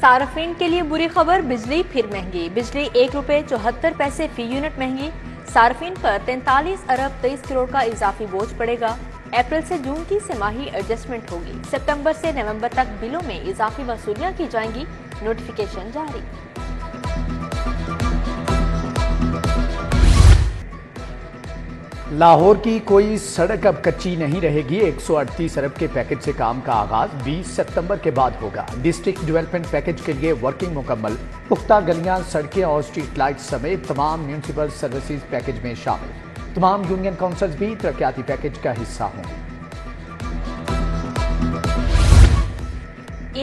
صارفین کے لیے بری خبر، بجلی پھر مہنگی۔ بجلی 1 روپے 74 پیسے فی یونٹ مہنگی۔ صارفین پر 43 ارب 23 کروڑ کا اضافی بوجھ پڑے گا۔ اپریل سے جون کی سہ-ماہی ایڈجسٹمنٹ ہوگی۔ ستمبر سے نومبر تک بلوں میں اضافی وصولیاں کی جائیں گی، نوٹیفیکیشن جاری۔ لاہور کی کوئی سڑک اب کچی نہیں رہے گی۔ 138 ارب کے پیکج سے کام کا آغاز 20 ستمبر کے بعد ہوگا۔ ڈسٹرکٹ ڈیولپمنٹ پیکج کے لیے ورکنگ مکمل۔ پختہ گلیاں، سڑکیں اور اسٹریٹ لائٹس سمیت تمام میونسپل سروسز پیکج میں شامل۔ تمام یونین کونسلز بھی ترقیاتی پیکج کا حصہ ہوں گے۔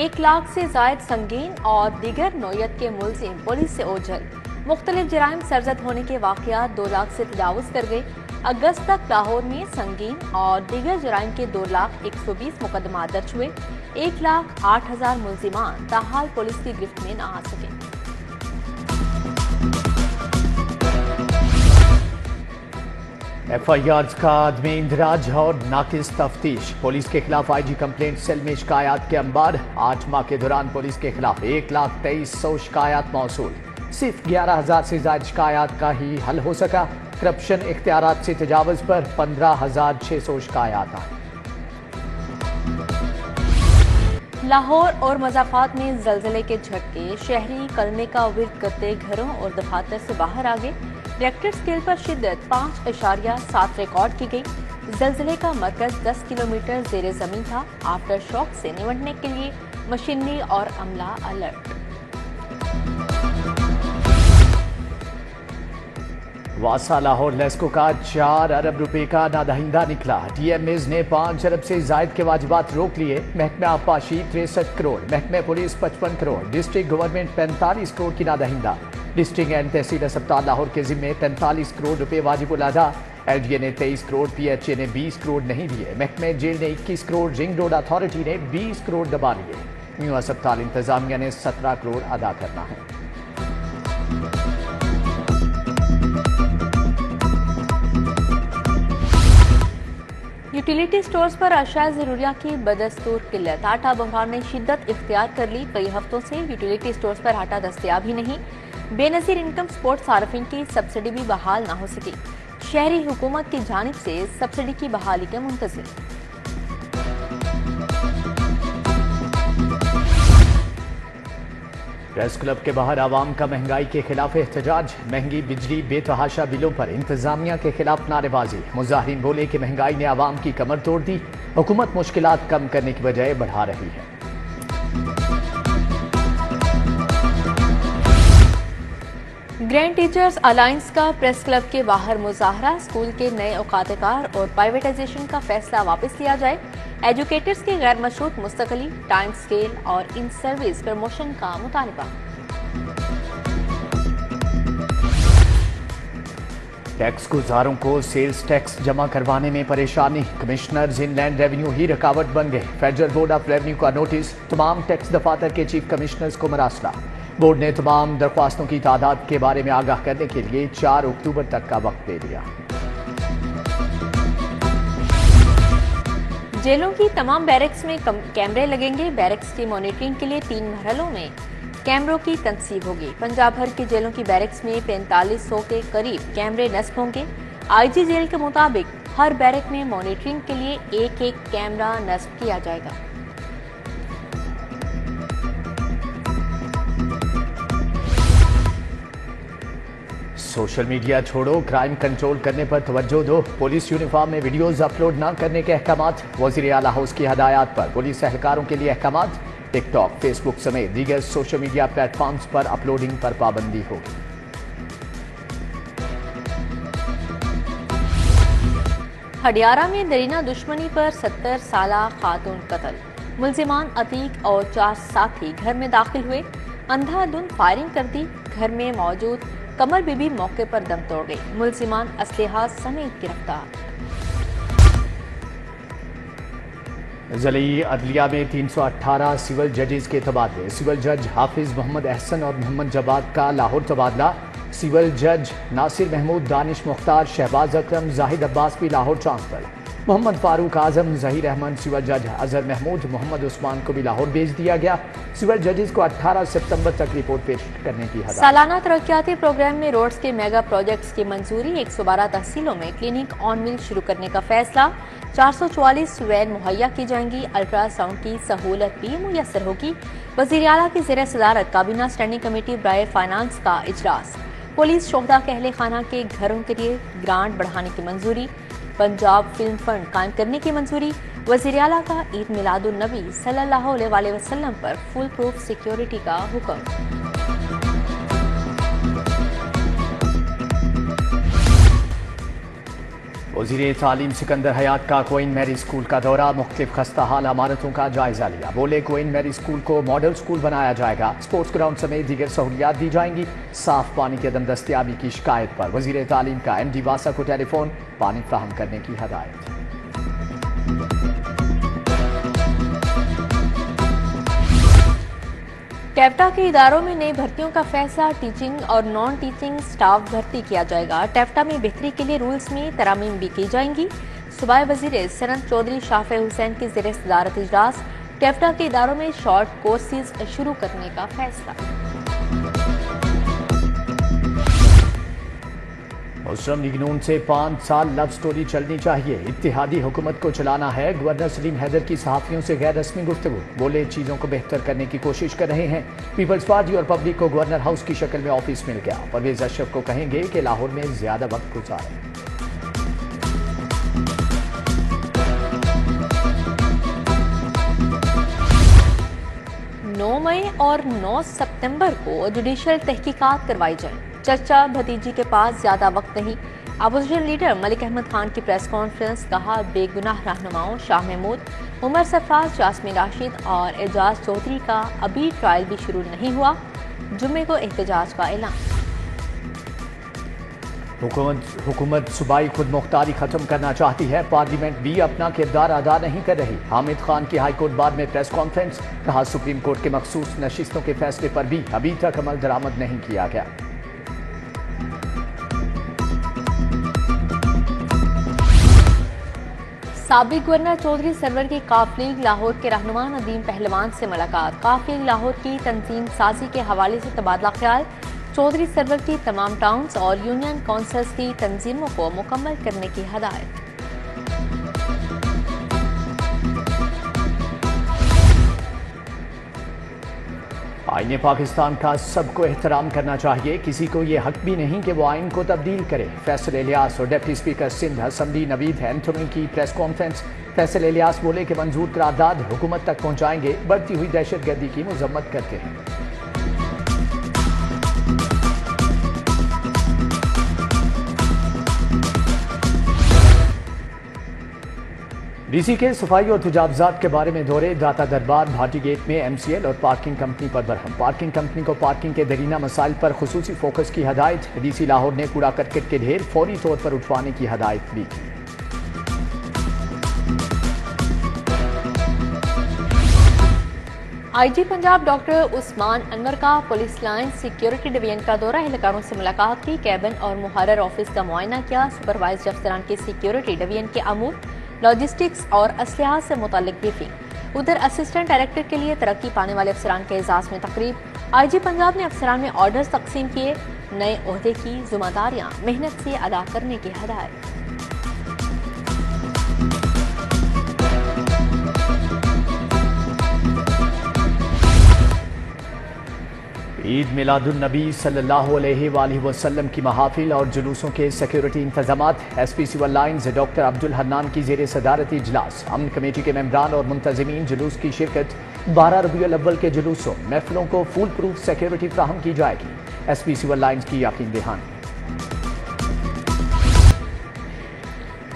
1 لاکھ سے زائد سنگین اور دیگر نوعیت کے ملزم پولیس سے اوجھل۔ مختلف جرائم سرزد ہونے کے واقعات 2 لاکھ سے تجاوز کر گئے۔ اگست تک لاہور میں سنگین اور دیگر جرائم کے 2,120,000 مقدمات درج ہوئے۔ 1,08,000 ملزمان تاحال پولیس کی گرفت میں نہ آ سکے۔ ایف آئی آرز کا عدم اندراج اور ناقص تفتیش۔ پولیس کے خلاف آئی جی کمپلینٹ سیل میں شکایات کے انبار۔ 8 ماہ کے دوران پولیس کے خلاف 1,23,000 شکایات موصول۔ صرف 11,000 سے زائد شکایات کا ہی حل ہو سکا۔ کرپشن، اختیارات سے تجاوز پر 15,600 شکایات آئیں۔ لاہور اور مضافات میں زلزلے کے جھٹکے، شہری کلمے کا ورد کرتے گھروں اور دفاتر سے باہر آ گئے۔ ریکٹر اسکیل پر شدت 5.7 ریکارڈ کی گئی۔ زلزلے کا مرکز 10 کلومیٹر زیر زمین تھا۔ آفٹر شاک سے نمٹنے کے لیے مشینری اور عملہ الرٹ۔ واسا لاہور لیسکو کا 4 ارب روپے کا نادہندہ نکلا۔ ٹی ایم ایز نے 5 ارب سے زائد کے واجبات روک لیے۔ محکمہ آبپاشی 63 کروڑ، محکمہ police 55 crore, district government 45 crore کی نادہندہ۔ ڈسٹرکٹ اینڈ تحصیل اسپتال لاہور کے ذمے 43 کروڑ روپے واجب الادا۔ ایل ڈی اے نے 23 کروڑ، پی ایچ اے نے 20 کروڑ نہیں دیے۔ محکمہ جیل نے 21 کروڑ، رنگ روڈ اتھارٹی نے 20 کروڑ دبا لیے۔ نیو اسپتال انتظامیہ نے 17 کروڑ ادا کرنا ہے۔ یوٹیلیٹی سٹورز پر اشیاء ضروریہ کی بدستور قلت۔ آٹا بحران نے شدت اختیار کر لی۔ کئی ہفتوں سے یوٹیلیٹی سٹورز پر آٹا دستیاب ہی نہیں۔ بے نظیر انکم سپورٹ صارفین کی سبسڈی بھی بحال نہ ہو سکی۔ شہری حکومت کی جانب سے سبسڈی کی بحالی کے منتظر۔ پریس کلب کے باہر عوام کا مہنگائی کے خلاف احتجاج۔ مہنگی بجلی، بے تحاشا بلوں پر انتظامیہ کے خلاف نعرے بازی۔ مظاہرین بولے کہ مہنگائی نے عوام کی کمر توڑ دی، حکومت مشکلات کم کرنے کی بجائے بڑھا رہی ہے۔ گرینڈ ٹیچرز الائنس کا پریس کلب کے باہر مظاہرہ۔ اسکول کے نئے اوقات کار اور پرائیویٹائزیشن کا فیصلہ واپس لیا جائے۔ ایجوکیٹرز کی غیر مشروط مستقلی، ٹائم سکیل اور ان سروس پروموشن کا مطالبہ۔ ٹیکس گزاروں کو سیلز ٹیکس جمع کروانے میں پریشانی۔ کمشنرز ان لینڈ ریونیو ہی رکاوٹ بن گئے۔ فیڈرل بورڈ آف ریونیو کا نوٹس، تمام ٹیکس دفاتر کے چیف کمشنرز کو مراسلہ۔ بورڈ نے تمام درخواستوں کی تعداد کے بارے میں آگاہ کرنے کے لیے 4 اکتوبر تک کا وقت دے دیا۔ جیلوں کی تمام بیرکس میں کیمرے لگیں گے۔ بیرکس کی مانیٹرنگ کے لیے 3 مرحلوں میں کیمروں کی تنصیب ہوگی۔ پنجاب بھر کی جیلوں کی بیرکس میں 4500 کے قریب کیمرے نصب ہوں گے۔ آئی جی جیل کے مطابق ہر بیرک میں مانیٹرنگ کے لیے 1 کیمرہ نصب کیا جائے گا۔ سوشل میڈیا چھوڑو، کرائم کنٹرول کرنے پر توجہ دو۔ پولیس یونیفارم میں ویڈیوز اپلوڈ نہ کرنے کے احکامات۔ وزیر اعلیٰ ہاؤس کی ہدایات پر پولیس اہلکاروں کے لیے احکامات۔ ٹک ٹاک، فیس بک سمیت دیگر سوشل میڈیا پلیٹ فارمز پر اپلوڈنگ پر پابندی ہوگی۔ ہڈیارہ میں درینہ دشمنی پر 70 سالہ خاتون قتل۔ ملزمان عتیق اور 4 ساتھی گھر میں داخل ہوئے، اندھا دھند فائرنگ کر دی۔ گھر میں موجود قمر بی بی موقع پر دم توڑ گئی۔ ملزمان اسلحہ سمیت گرفتار۔ ضلعی عدلیہ میں 318 سول ججز کے تبادلے۔ سول جج حافظ محمد احسن اور محمد جواد کا لاہور تبادلہ۔ سول جج ناصر محمود، دانش مختار، شہباز اکرم، زاہد عباس بھی لاہور ٹرانسفر۔ محمد فاروق اعظم، ظہیر احمد، سول جج اظہر محمود، محمد عثمان کو بھی لاہور بھیج دیا گیا۔ سول ججز کو 18 ستمبر تک رپورٹ پیش کرنے کی ہدایت۔ سالانہ ترقیاتی پروگرام میں روڈز کے میگا پروجیکٹس کی منظوری، 112 تحصیلوں میں کلینک آن ویل شروع کرنے کا فیصلہ، 444 وین مہیا کی جائیں گی، الٹرا ساؤنڈ کی سہولت بھی میسر ہوگی۔ وزیر اعلیٰ کی زیر صدارت کابینہ اسٹینڈنگ کمیٹی برائے فائنانس کا اجلاس، پولیس شہداء کے اہل خانہ کے گھروں کے لیے گرانٹ بڑھانے کی منظوری، پنجاب فلم فنڈ قائم کرنے کی منظوری، وزیر اعلیٰ کا عید میلاد النبی صلی اللہ علیہ وسلم پر فل پروف سیکیورٹی کا حکم۔ وزیر تعلیم سکندر حیات کا کوئین میری اسکول کا دورہ، مختلف خستہ حال عمارتوں کا جائزہ لیا۔ بولے کوئین میری اسکول کو ماڈل اسکول بنایا جائے گا، اسپورٹس گراؤنڈ سمیت دیگر سہولیات دی جائیں گی۔ صاف پانی کی عدم دستیابی کی شکایت پر وزیر تعلیم کا ایم ڈی واسا کو ٹیلی فون، پانی فراہم کرنے کی ہدایت۔ ٹیپٹا کے اداروں میں نئی بھرتیوں کا فیصلہ، ٹیچنگ اور نان ٹیچنگ سٹاف بھرتی کیا جائے گا۔ ٹیپٹا میں بہتری کے لیے رولز میں ترامیم بھی کی جائیں گی۔ صوبائی وزیر صنعت چودھری شافع حسین کی زیر صدارت اجلاس، ٹیپٹا کے اداروں میں شارٹ کورسز شروع کرنے کا فیصلہ۔ مسلم لیگ نون سے 5 سال لو سٹوری چلنی چاہیے، اتحادی حکومت کو چلانا ہے۔ گورنر سلیم حیدر کی صحافیوں سے غیر رسمی گفتگو، بولے چیزوں کو بہتر کرنے کی کوشش کر رہے ہیں۔ پیپلز پارٹی اور پبلک کو گورنر ہاؤس کی شکل میں آفس مل گیا، پرویز اشرف کو کہیں گے کہ لاہور میں زیادہ وقت گزاریں۔ 9 مئی اور 9 ستمبر کو جوڈیشل تحقیقات کروائی جائیں، چچا بھتیجی کے پاس زیادہ وقت نہیں۔ اپوزیشن لیڈر ملک احمد خان کی پریس کانفرنس، کہا بے گناہ رہنماؤں شاہ محمود، عمر سرفراز، جاسمین راشد اور اعجاز چودھری کا ابھی ٹرائل بھی شروع نہیں ہوا، جمعے کو احتجاج کا اعلان۔ حکومت صوبائی خود مختاری ختم کرنا چاہتی ہے، پارلیمنٹ بھی اپنا کردار ادا نہیں کر رہی۔ حامد خان کی ہائی کورٹ بار میں پریس کانفرنس، کہا سپریم کورٹ کے مخصوص نشستوں کے فیصلے پر بھی ابھی تک عمل درآمد نہیں کیا گیا۔ سابق گورنر چودھری سرور کی قاف لیگ لاہور کے رہنما ندیم پہلوان سے ملاقات، قاف لیگ لاہور کی تنظیم سازی کے حوالے سے تبادلہ خیال، چودھری سرور کی تمام ٹاؤنز اور یونین کونسلز کی تنظیموں کو مکمل کرنے کی ہدایت۔ آئین پاکستان کا سب کو احترام کرنا چاہیے، کسی کو یہ حق بھی نہیں کہ وہ آئین کو تبدیل کرے۔ فیصل الیاس اور ڈپٹی اسپیکر سندھ اسمبلی نوید اینتھونی کی پریس کانفرنس، فیصل الیاس بولے کہ منظور قرارداد حکومت تک پہنچائیں گے، بڑھتی ہوئی دہشت گردی کی مذمت کرتے ہیں۔ ڈی سی کے صفائی اور تجاوزات کے بارے میں دورے، داتا دربار، بھاٹی گیٹ میں ایم سی ایل اور پارکنگ کمپنی پر برہم، پارکنگ کمپنی کو پارکنگ کے درینہ مسائل پر خصوصی فوکس کی ہدایت، ڈی سی لاہور نے کوڑا کرکٹ کے ڈھیر فوری طور پر اٹھوانے کی ہدایت بھی کی۔ آئی جی پنجاب ڈاکٹر عثمان انور کا پولیس لائن سیکیورٹی ڈویژن کا دورہ، اہلکاروں سے ملاقات کی، کیبن اور محرر آفس کا معائنہ کیا، سپروائزر افسران کے سیکیورٹی ڈویژن کے امور، لاجسٹکس اور اسلحہ سے متعلق بریفنگ۔ ادھر اسسٹنٹ ڈائریکٹر کے لیے ترقی پانے والے افسران کے اعزاز میں تقریب، آئی جی پنجاب نے افسران میں آرڈرز تقسیم کیے، نئے عہدے کی ذمہ داریاں محنت سے ادا کرنے کی ہدایت۔ عید میلاد النبی صلی اللہ علیہ وآلہ وسلم کی محافل اور جلوسوں کے سیکیورٹی انتظامات، S P civil lines doctor عبد الحنان کی زیر صدارت اجلاس، امن کمیٹی کے ممبران اور منتظمین، جلوس کی شرکت، 12 ربیع الاول کے جلوسوں محفلوں کو فول پروف سیکیورٹی فراہم کی جائے گی، ایس پی سول لائنز کی یقین دہانی۔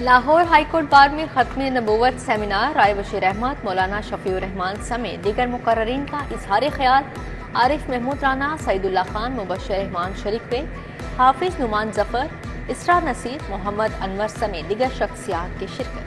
لاہور ہائی کورٹ بار میں ختم نبوت سیمینار، رائے بشیر احمد، مولانا شفیع الرحمان سمیت دیگر مقررین کا اظہار خیال، عارف محمود رانا، سعید اللہ خان، مبشر رحمان شریک ہوئے، حافظ نعمان ظفر، اسرا نصیر، محمد انور سمیت دیگر شخصیات کی شرکت۔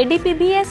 ADPBS